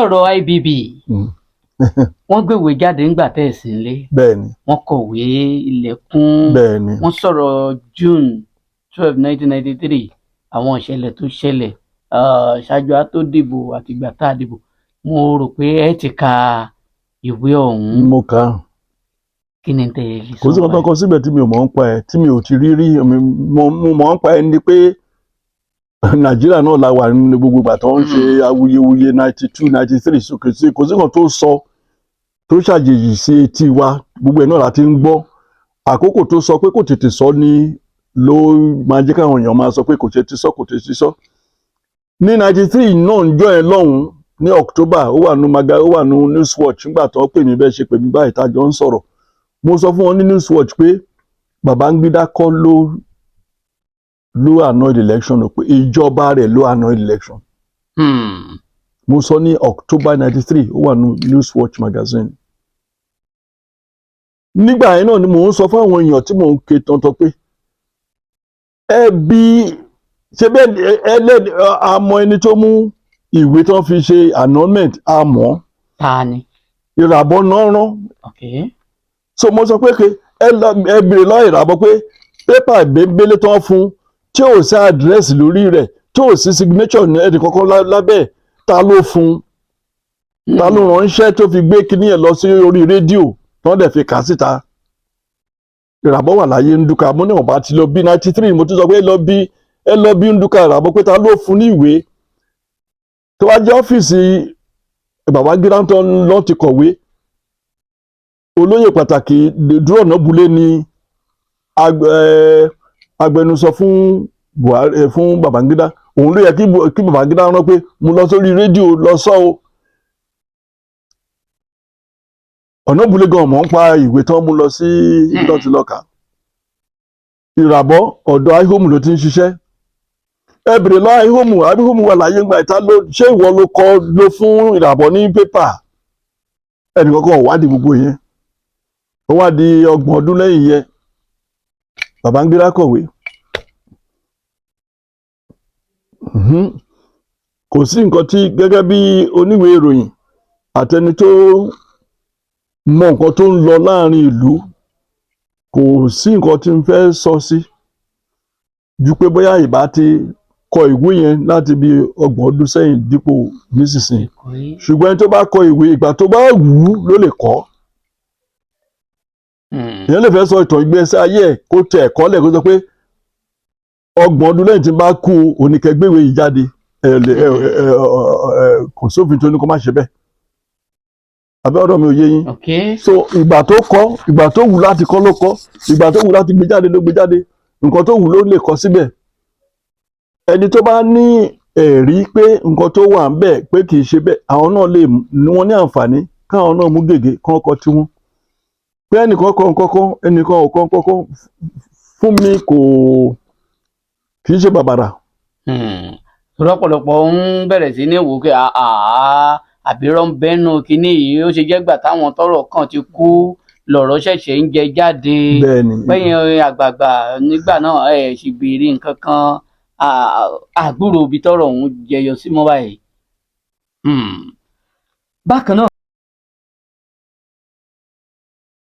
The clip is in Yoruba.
ọ̀rọ̀ IBB wọ́n gbèwé jáde ńgbà tẹ́ ẹ̀ sí nílé. Bẹ́ẹ̀ni. Wọ́n kọ̀wé ilẹ̀kùn. Bẹ́ẹ̀ni. Wọ́n sọ̀rọ̀ June 12, 1993 àwọn ìṣẹ̀lẹ̀ tó ṣẹlẹ̀ ṣáájú á tó dìbò àtìgbà tá a dìbò. Mo rò pé ẹ ti ka ìwé ọ̀hún. Mo kà á. Kí ni tẹ́ ẹ lè sọ? Kò sí kankan kan síbẹ̀ tí mi ò mọ̀ ń pa ẹ̀, tí mi ò ti rí mo mọ̀ ń pa ẹ̀ ni pé Nàìjíríà náà la wà nínú gbogbo ìgbà tó ń ṣe awuyewuye 92, 93 sókè sí kò sí kan tó sọ tó ṣàjèjì sí etí wa gbogbo ẹ̀ náà la ti ń gbọ́. Àkókò tó sọ pé kò tètè sọ ni ló máa jẹ́ káwọn èèyàn máa sọ pé kò tètè sọ. Ní 93 náà ń jọ ẹ lọ́hùn-ún ní October ó wà nù Newswatch nígbà tó pè mí bẹ́ẹ̀ ṣe pè mí báyìí tájọ ń sọ̀rọ̀. Mo sọ fún wọn ní Newswatch pé Babangida kọ́ ló annoyed election pé ìjọba rẹ̀ ló annoyed election. Mo sọ ní October 93 ó wà ní Newswatch magazine. Nígbà yẹn náà ni mò ń sọ fún àwọn èèyàn tí mò ń ké tọ̀ntọ̀ pé ẹbí ṣe bẹ́ẹ̀ àmọ́ ẹni tó mú ìwé tó fi ṣe annulment àmọ́. Ta ni? Ìràbọ̀ náà rán. Okay. So mo sọ pé ẹ bèrè lọ Ìràbọ̀ pé pépà ìbébélé tán fún tí ò sí àdírẹ́sì lórí rẹ̀ tí ò sí signature ní ẹnì kankan lábẹ́ ta ló fún ta ló ránṣẹ́ tó fi gbé kíní ẹ̀ lọ sí orí rédíò tán dẹ̀ fi kà síta. Ìràbọ̀ wà láyé Ndúkà mo ní ọ̀bá ti lọ bí 93 mo tún sọ pé ẹ lọ bí Ndúkà Ìràbọ̀ pé ta ló fún ní ìwé tó wá jẹ́ ọ́fíìsì Babangida tó lọ́ ti kọ̀wé. Olóyè pàtàkì Dúró Ọ̀nàbùlé ni agbẹnusọ fún Buhari fún Babangida òun ló yẹ kí Babangida rán pé mo lọ sórí rédíò lọ sọ o. Ọ̀nàbùlé gan mọ̀ ń pa ìwé tán mú lọ sí lọ́tìlọ́kà. Ìràbọ̀ ọ̀dọ̀ iHome ló ti ń ṣiṣẹ́. Ẹ bèrè lọ iHome wà láyé ńgbà ìta ṣé ìwọ ló fún Ìràbọ̀ ní pépà ẹnìkankan wádìí gbogbo yẹn. Ó wá di 30 ọdún lẹ́yìn yẹn Babangida kọ̀wé. Kò sí nǹkan tí gẹ́gẹ́ bí oníwèé ìròyìn àtẹni tó mọ nǹkan tó ń lọ láàrin ìlú kò sí nǹkan tí n fẹ́ sọ sí ju pé bóyá ìbá ti kọ ìwé yẹn láti bí 30 ọdún sẹ́yìn dípò nísinsìnyí. Ṣùgbọ́n ẹni tó bá kọ ìwé ìgbà tó bá wù ú ló lè kọ. Èèyàn lè fẹ́ sọ ìtàn ìgbésí ayé ẹ̀ kó tẹ ẹ̀kọ́ lẹ̀ kó sọ pé 30 ọdún lẹ́yìn tí n bá kú oníkẹgbẹ́wé yìí jáde kò sófin tó ní kó má ṣe bẹ́ẹ̀. Àbẹ́ ọ̀rọ̀ mi ò yé yín. So ìgbà tó kọ ìgbà tó wù láti kọ ló kọ ìgbà tó wù láti gbé jáde ló gbé jáde nǹkan tó wù ló lè kọ síbẹ̀. Ẹni tó bá ní ẹ̀rí pé nǹkan tó wà ń bẹ̀ pé kì í ṣe bẹ́ẹ̀ àwọn náà lè ní wọ́n ní àǹfààní káwọn náà mú gègé kán kọ tiwọn. Pé ẹnìkan kọ nǹkan kan ẹnìkan ò kọ nǹkan kan fún mi kì í ṣe bàbàrà. Ọ̀pọ̀lọpọ̀ ń bẹ̀rẹ̀ sí ní wò ó pé àbírọ́ ń bẹ́nu kínní yìí ó ṣe jẹ́ gbà táwọn tọ́rọ̀ kàn ti kú lọ̀rọ̀ ṣẹ̀ṣẹ̀ ń jẹ jáde. Bẹ́yìn àgbààgbà nígbà náà ẹ̀ sì béèrè nǹkan kan àgbúrò ibi tọ́rọ̀ ọ̀hún jẹyọ sí mọ́ báyìí. Bákan náà